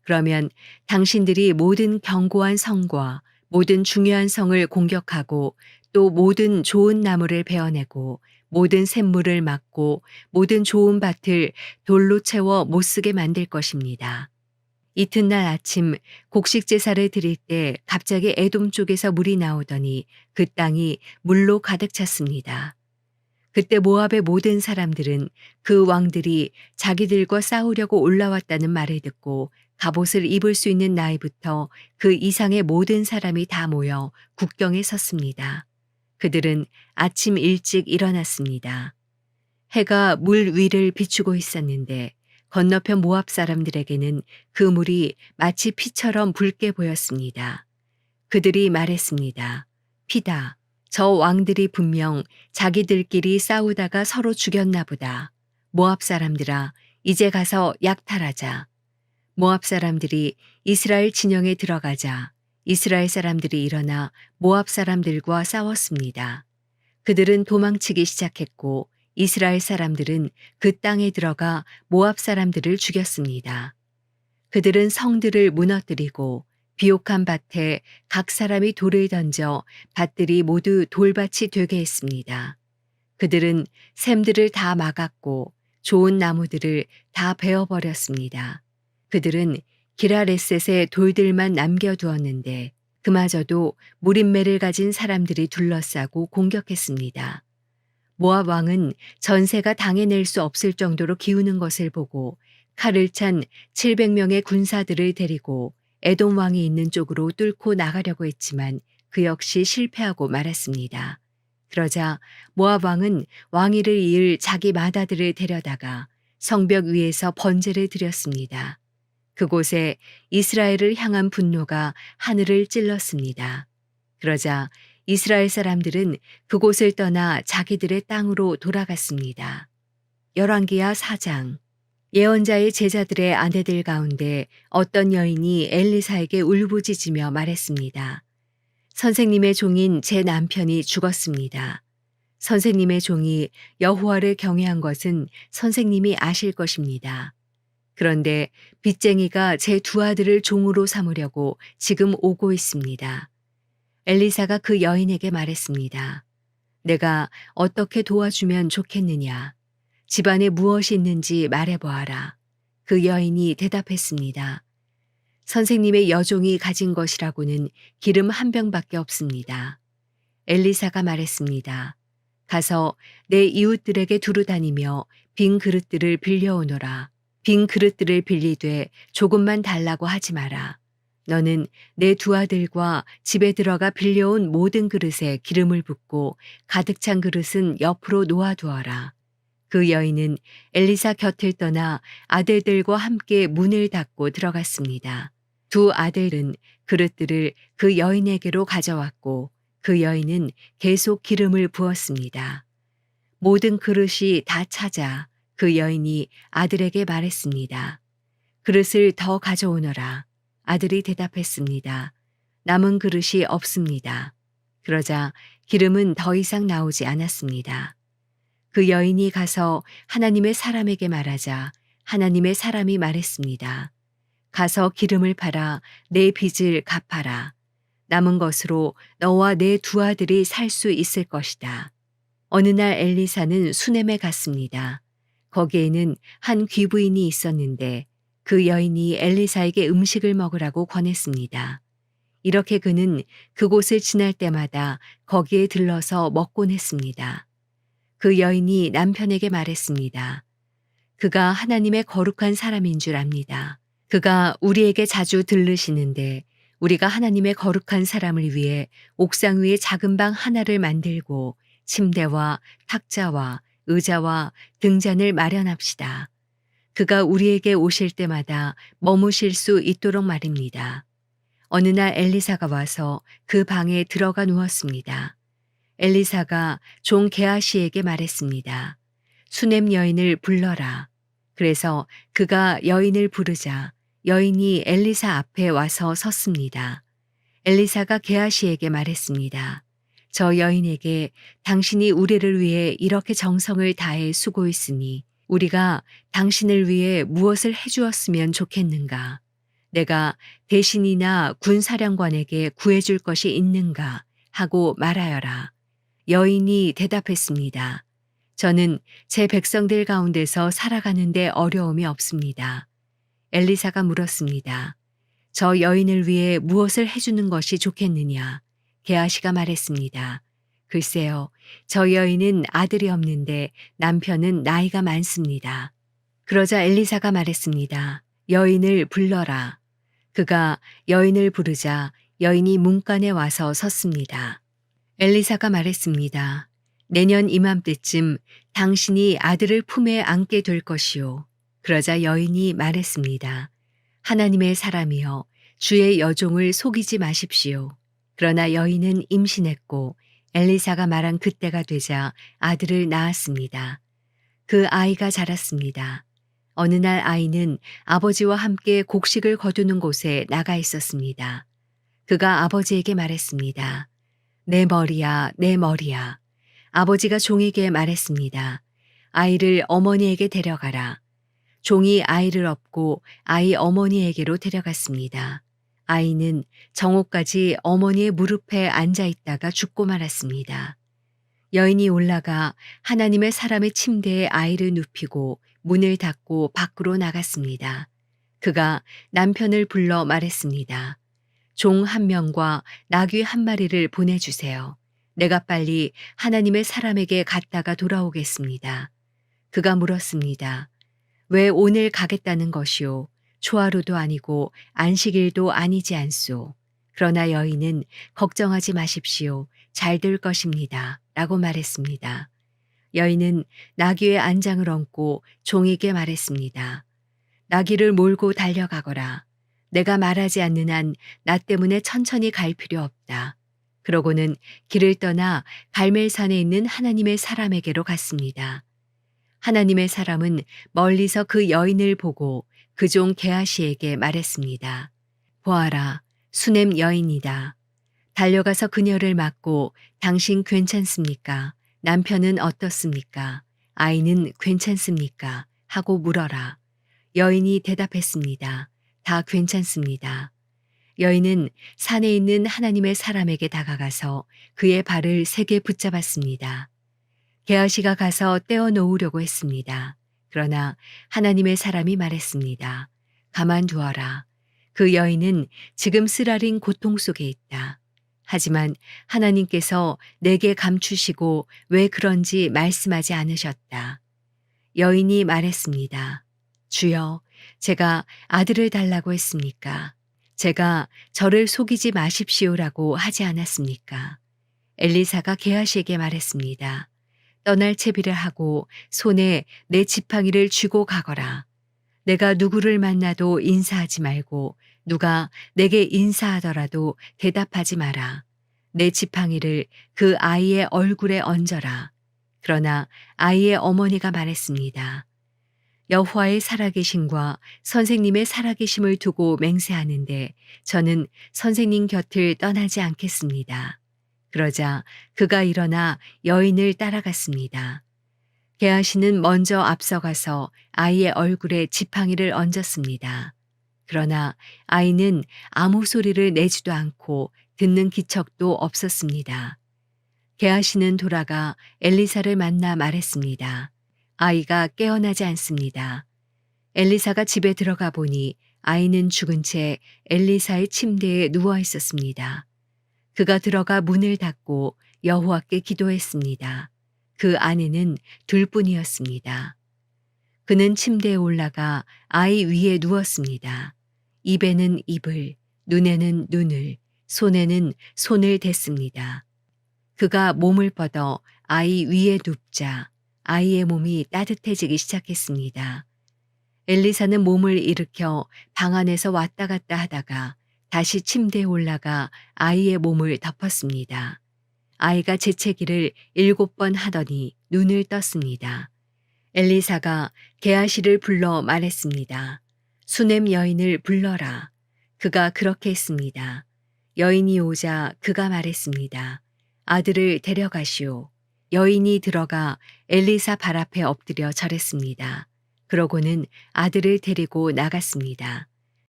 그러면 당신들이 모든 견고한 성과 모든 중요한 성을 공격하고 또 모든 좋은 나무를 베어내고 모든 샘물을 막고 모든 좋은 밭을 돌로 채워 못쓰게 만들 것입니다. 이튿날 아침 곡식 제사를 드릴 때 갑자기 에돔 쪽에서 물이 나오더니 그 땅이 물로 가득 찼습니다. 그때 모압의 모든 사람들은 그 왕들이 자기들과 싸우려고 올라왔다는 말을 듣고 갑옷을 입을 수 있는 나이부터 그 이상의 모든 사람이 다 모여 국경에 섰습니다. 그들은 아침 일찍 일어났습니다. 해가 물 위를 비추고 있었는데 건너편 모압 사람들에게는 그 물이 마치 피처럼 붉게 보였습니다. 그들이 말했습니다. 피다. 저 왕들이 분명 자기들끼리 싸우다가 서로 죽였나 보다. 모압 사람들아, 이제 가서 약탈하자. 모압 사람들이 이스라엘 진영에 들어가자 이스라엘 사람들이 일어나 모압 사람들과 싸웠습니다. 그들은 도망치기 시작했고 이스라엘 사람들은 그 땅에 들어가 모압 사람들을 죽였습니다. 그들은 성들을 무너뜨리고 비옥한 밭에 각 사람이 돌을 던져 밭들이 모두 돌밭이 되게 했습니다. 그들은 샘들을 다 막았고 좋은 나무들을 다 베어버렸습니다. 그들은 기라레셋의 돌들만 남겨두었는데 그마저도 무림매를 가진 사람들이 둘러싸고 공격했습니다. 모압 왕은 전세가 당해낼 수 없을 정도로 기우는 것을 보고 칼을 찬 700명의 군사들을 데리고 에돔 왕이 있는 쪽으로 뚫고 나가려고 했지만 그 역시 실패하고 말았습니다. 그러자 모압 왕은 왕위를 이을 자기 마다들을 데려다가 성벽 위에서 번제를 드렸습니다. 그곳에 이스라엘을 향한 분노가 하늘을 찔렀습니다. 그러자 이스라엘 사람들은 그곳을 떠나 자기들의 땅으로 돌아갔습니다. 열왕기하 4장. 예언자의 제자들의 아내들 가운데 어떤 여인이 엘리사에게 울부짖으며 말했습니다. 선생님의 종인 제 남편이 죽었습니다. 선생님의 종이 여호와를 경외한 것은 선생님이 아실 것입니다. 그런데 빚쟁이가 제 두 아들을 종으로 삼으려고 지금 오고 있습니다. 엘리사가 그 여인에게 말했습니다. 내가 어떻게 도와주면 좋겠느냐? 집안에 무엇이 있는지 말해보아라. 그 여인이 대답했습니다. 선생님의 여종이 가진 것이라고는 기름 한 병밖에 없습니다. 엘리사가 말했습니다. 가서 내 이웃들에게 두루 다니며 빈 그릇들을 빌려오너라. 빈 그릇들을 빌리되 조금만 달라고 하지 마라. 너는 내 두 아들과 집에 들어가 빌려온 모든 그릇에 기름을 붓고 가득 찬 그릇은 옆으로 놓아두어라. 그 여인은 엘리사 곁을 떠나 아들들과 함께 문을 닫고 들어갔습니다. 두 아들은 그릇들을 그 여인에게로 가져왔고 그 여인은 계속 기름을 부었습니다. 모든 그릇이 다 차자 그 여인이 아들에게 말했습니다. 그릇을 더 가져오너라. 아들이 대답했습니다. 남은 그릇이 없습니다. 그러자 기름은 더 이상 나오지 않았습니다. 그 여인이 가서 하나님의 사람에게 말하자 하나님의 사람이 말했습니다. 가서 기름을 팔아 내 빚을 갚아라. 남은 것으로 너와 내 두 아들이 살 수 있을 것이다. 어느 날 엘리사는 수넴에 갔습니다. 거기에는 한 귀부인이 있었는데 그 여인이 엘리사에게 음식을 먹으라고 권했습니다. 이렇게 그는 그곳을 지날 때마다 거기에 들러서 먹곤 했습니다. 그 여인이 남편에게 말했습니다. 그가 하나님의 거룩한 사람인 줄 압니다. 그가 우리에게 자주 들르시는데 우리가 하나님의 거룩한 사람을 위해 옥상 위에 작은 방 하나를 만들고 침대와 탁자와 의자와 등잔을 마련합시다. 그가 우리에게 오실 때마다 머무실 수 있도록 말입니다. 어느 날 엘리사가 와서 그 방에 들어가 누웠습니다. 엘리사가 종 게하시에게 말했습니다. 수넴 여인을 불러라. 그래서 그가 여인을 부르자 여인이 엘리사 앞에 와서 섰습니다. 엘리사가 게하시에게 말했습니다. 저 여인에게 당신이 우리를 위해 이렇게 정성을 다해 수고했으니 우리가 당신을 위해 무엇을 해주었으면 좋겠는가? 내가 대신이나 군사령관에게 구해줄 것이 있는가 하고 말하여라. 여인이 대답했습니다. 저는 제 백성들 가운데서 살아가는데 어려움이 없습니다. 엘리사가 물었습니다. 저 여인을 위해 무엇을 해주는 것이 좋겠느냐? 게하시가 말했습니다. 글쎄요, 저 여인은 아들이 없는데 남편은 나이가 많습니다. 그러자 엘리사가 말했습니다. 여인을 불러라. 그가 여인을 부르자 여인이 문간에 와서 섰습니다. 엘리사가 말했습니다. 내년 이맘때쯤 당신이 아들을 품에 안게 될 것이요. 그러자 여인이 말했습니다. 하나님의 사람이여, 주의 여종을 속이지 마십시오. 그러나 여인은 임신했고 엘리사가 말한 그때가 되자 아들을 낳았습니다. 그 아이가 자랐습니다. 어느 날 아이는 아버지와 함께 곡식을 거두는 곳에 나가 있었습니다. 그가 아버지에게 말했습니다. 내 머리야, 내 머리야. 아버지가 종에게 말했습니다. 아이를 어머니에게 데려가라. 종이 아이를 업고 아이 어머니에게로 데려갔습니다. 아이는 정오까지 어머니의 무릎에 앉아 있다가 죽고 말았습니다. 여인이 올라가 하나님의 사람의 침대에 아이를 눕히고 문을 닫고 밖으로 나갔습니다. 그가 남편을 불러 말했습니다. 종 한 명과 나귀 한 마리를 보내주세요. 내가 빨리 하나님의 사람에게 갔다가 돌아오겠습니다. 그가 물었습니다. 왜 오늘 가겠다는 것이오? 초하루도 아니고 안식일도 아니지 않소. 그러나 여인은 걱정하지 마십시오. 잘 될 것입니다. 라고 말했습니다. 여인은 나귀의 안장을 얹고 종에게 말했습니다. 나귀를 몰고 달려가거라. 내가 말하지 않는 한 나 때문에 천천히 갈 필요 없다. 그러고는 길을 떠나 갈멜산에 있는 하나님의 사람에게로 갔습니다. 하나님의 사람은 멀리서 그 여인을 보고 그 종 게하시에게 말했습니다. 보아라, 수넴 여인이다. 달려가서 그녀를 맞고 당신 괜찮습니까? 남편은 어떻습니까? 아이는 괜찮습니까? 하고 물어라. 여인이 대답했습니다. 다 괜찮습니다. 여인은 산에 있는 하나님의 사람에게 다가가서 그의 발을 세게 붙잡았습니다. 게하시가 가서 떼어 놓으려고 했습니다. 그러나 하나님의 사람이 말했습니다. 가만두어라. 그 여인은 지금 쓰라린 고통 속에 있다. 하지만 하나님께서 내게 감추시고 왜 그런지 말씀하지 않으셨다. 여인이 말했습니다. 주여, 제가 아들을 달라고 했습니까? 제가 저를 속이지 마십시오라고 하지 않았습니까? 엘리사가 게하시에게 말했습니다. 떠날 채비를 하고 손에 내 지팡이를 쥐고 가거라. 내가 누구를 만나도 인사하지 말고 누가 내게 인사하더라도 대답하지 마라. 내 지팡이를 그 아이의 얼굴에 얹어라. 그러나 아이의 어머니가 말했습니다. 여호와의 살아계심과 선생님의 살아계심을 두고 맹세하는데 저는 선생님 곁을 떠나지 않겠습니다. 그러자 그가 일어나 여인을 따라갔습니다. 게하시는 먼저 앞서가서 아이의 얼굴에 지팡이를 얹었습니다. 그러나 아이는 아무 소리를 내지도 않고 듣는 기척도 없었습니다. 게하시는 돌아가 엘리사를 만나 말했습니다. 아이가 깨어나지 않습니다. 엘리사가 집에 들어가 보니 아이는 죽은 채 엘리사의 침대에 누워 있었습니다. 그가 들어가 문을 닫고 여호와께 기도했습니다. 그 아내는 둘뿐이었습니다. 그는 침대에 올라가 아이 위에 누웠습니다. 입에는 입을, 눈에는 눈을, 손에는 손을 댔습니다. 그가 몸을 뻗어 아이 위에 눕자 아이의 몸이 따뜻해지기 시작했습니다. 엘리사는 몸을 일으켜 방 안에서 왔다 갔다 하다가 다시 침대에 올라가 아이의 몸을 덮었습니다. 아이가 재채기를 7번 하더니 눈을 떴습니다. 엘리사가 게하시를 불러 말했습니다. 수넴 여인을 불러라. 그가 그렇게 했습니다. 여인이 오자 그가 말했습니다. 아들을 데려가시오. 여인이 들어가 엘리사 발 앞에 엎드려 절했습니다. 그러고는 아들을 데리고 나갔습니다.